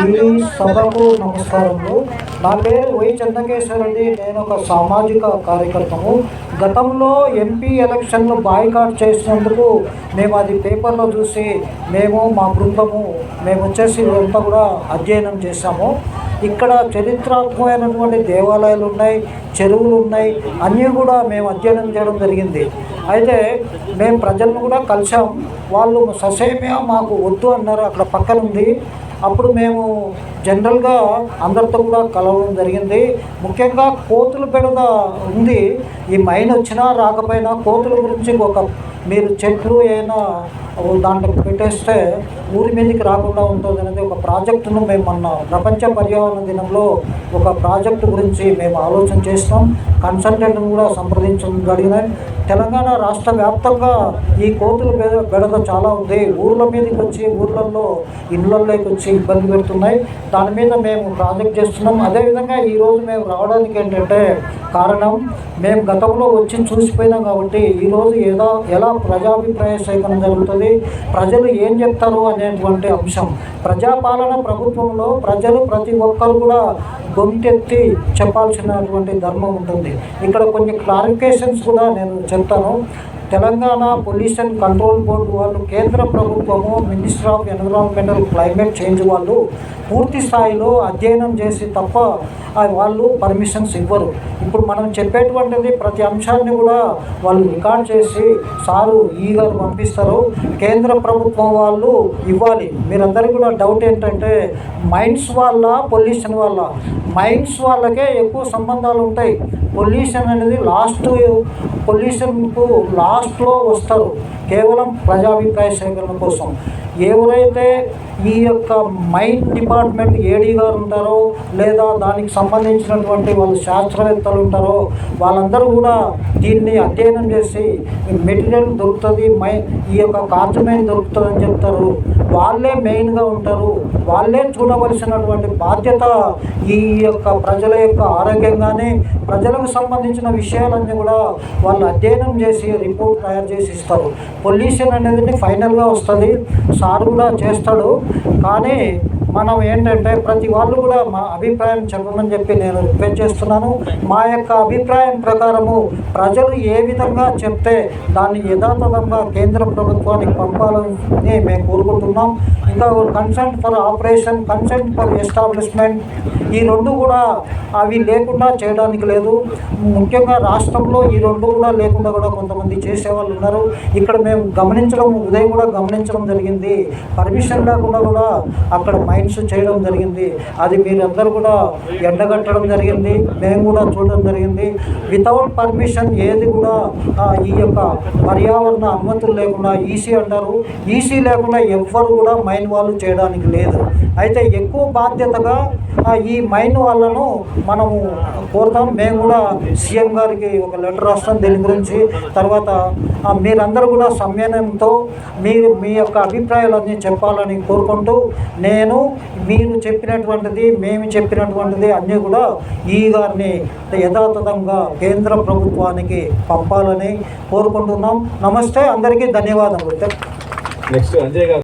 ఈ సభకు నమస్కారములు. నా పేరు వై చెన్నకేశ్వర రెడ్డి. నేను ఒక సామాజిక కార్యకర్తము. గతంలో ఎంపీ ఎలక్షన్లు బాయ్కాట్ చేసినందుకు మేము అది పేపర్లో చూసి మా బృందము వచ్చేసి ఇదంతా కూడా అధ్యయనం చేశాము. ఇక్కడ చరిత్రాత్మకమైనటువంటి దేవాలయాలు ఉన్నాయి, చెరువులు ఉన్నాయి, అన్నీ కూడా మేము అధ్యయనం చేయడం జరిగింది. అయితే మేము ప్రజలను కూడా కలిసాం. వాళ్ళు ససేమియా మాకు వద్దు అన్నారు. అక్కడ పక్కన ఉంది. అప్పుడు మేము జనరల్గా అందరితో కూడా కలవడం జరిగింది. ముఖ్యంగా కోతుల బెడద ఉంది. ఈ మైన్ వచ్చినా రాకపోయినా కోతుల గురించి మీరు చెట్లు ఏమైనా దాంట్లో పెట్టేస్తే ఊరి మీదకి రాకుండా ఉంటుంది అనేది ఒక ప్రాజెక్టును మేము మొన్న ప్రపంచ పర్యావరణ దినంలో ఒక ప్రాజెక్టు గురించి మేము ఆలోచన చేస్తాం. కన్సల్టెంట్ను కూడా సంప్రదించడం జరిగినాయి. తెలంగాణ రాష్ట్ర వ్యాప్తంగా ఈ కోతుల బెడద చాలా ఉంది. ఊర్ల మీదకి వచ్చి ఊర్లలో ఇళ్ళల్లోకి వచ్చి ఇబ్బంది పెడుతున్నాయి. దాని మీద మేము ప్రాజెక్ట్ చేస్తున్నాం. అదేవిధంగా ఈరోజు మేము రావడానికి ఏంటంటే కారణం, మేము గతంలో వచ్చి చూసిపోయినాం కాబట్టి ఈరోజు ఎలా ప్రజాభిప్రాయ సేకరణ జరుగుతుంది, ప్రజలు ఏం చెప్తారు అనేటువంటి అంశం. ప్రజాపాలన ప్రభుత్వంలో ప్రజలు ప్రతి ఒక్కరు కూడా గొంతెత్తి చెప్పాల్సినటువంటి ధర్మం ఉంటుంది. ఇక్కడ కొన్ని క్లారిఫికేషన్స్ కూడా నేను చెప్తాను. తెలంగాణ పొల్యూషన్ కంట్రోల్ బోర్డు వాళ్ళు, కేంద్ర ప్రభుత్వము, minister of environmental climate change వాళ్ళు పూర్తి స్థాయిలో అధ్యయనం చేసి తప్ప వాళ్ళు పర్మిషన్స్ ఇవ్వరు. ఇప్పుడు మనం చెప్పేటువంటిది ప్రతి అంశాన్ని కూడా వాళ్ళు రికార్డ్ చేసి సారు గారు పంపిస్తారు. కేంద్ర ప్రభుత్వం వాళ్ళు ఇవ్వాలి. మీరందరికీ కూడా డౌట్ ఏంటంటే మైన్స్ వల్ల పొల్యూషన్ వల్ల, మైన్స్ వాళ్ళకే ఎక్కువ సంబంధాలు ఉంటాయి. పొల్యూషన్ అనేది పొల్యూషన్కు లాస్ట్లో వస్తారు కేవలం ప్రజాభిప్రాయ సేకరణ కోసం. ఎవరైతే ఈ యొక్క మైన్ డిపార్ట్మెంట్ ఏడీ గారు ఉంటారో లేదా దానికి సంబంధించినటువంటి వాళ్ళు శాస్త్రవేత్తలు ఉంటారో వాళ్ళందరూ కూడా దీన్ని అధ్యయనం చేసి మెటీరియల్ దొరుకుతుంది, ఈ యొక్క కాంచమైన్ దొరుకుతుందని చెప్తారు. వాళ్ళే మెయిన్గా ఉంటారు. వాళ్ళే చూడవలసినటువంటి బాధ్యత ఈ యొక్క ప్రజల యొక్క ఆరోగ్యం కానీ ప్రజలకు సంబంధించిన విషయాలన్నీ కూడా వాళ్ళు అధ్యయనం చేసి రిపోర్ట్ తయారు చేసి ఇస్తారు. పొల్యూషన్ అనేది ఫైనల్గా వస్తుంది, సార్ కూడా చేస్తాడు. కానీ మనం ఏంటంటే ప్రతి వాళ్ళు కూడా మా అభిప్రాయం చెప్పమని చెప్పి నేను రిక్వెస్ట్ చేస్తున్నాను. మా యొక్క అభిప్రాయం ప్రకారము ప్రజలు ఏ విధంగా చెప్తే దాన్ని యథాతథంగా కేంద్ర ప్రభుత్వానికి పంపాలని మేము కోరుకుంటున్నాం. ఇంకా consent for operation, consent for establishment, ఈ రెండు కూడా అవి లేకుండా చేయడానికి లేదు. ముఖ్యంగా రాష్ట్రంలో ఈ రెండు కూడా లేకుండా కూడా కొంతమంది చేసేవాళ్ళు ఉన్నారు. ఇక్కడ మేము ఉదయం కూడా గమనించడం జరిగింది. పర్మిషన్ లేకుండా కూడా అక్కడ మైండ్స్ చేయడం జరిగింది. అది మీరందరూ కూడా ఎండగట్టడం జరిగింది. మేము కూడా చూడడం జరిగింది. వితౌట్ పర్మిషన్ ఏది కూడా ఈ యొక్క పర్యావరణ అనుమతులు లేకుండా ఈసీ అంటారు. ఈసీ లేకుండా ఎవ్వరు కూడా మైన్ వాళ్ళు చేయడానికి లేదు. అయితే ఎక్కువ బాధ్యతగా ఈ మైన్ వాళ్ళను మనము కోరుతాం. మేము కూడా సీఎం గారికి ఒక లెటర్ రాస్తాం దీని గురించి. తర్వాత మీరందరూ కూడా సంయమనంతో మీ యొక్క అభిప్రాయాలన్నీ చెప్పాలని కోరుకుంటూ మీరు చెప్పినటువంటిది మేము చెప్పినటువంటిది అన్నీ కూడా ఈ గారిని యథాతథంగా కేంద్ర ప్రభుత్వానికి పంపాలని కోరుకుంటున్నాం. నమస్తే, అందరికీ ధన్యవాదములు. నెక్స్ట్ అంజయ్ గారు.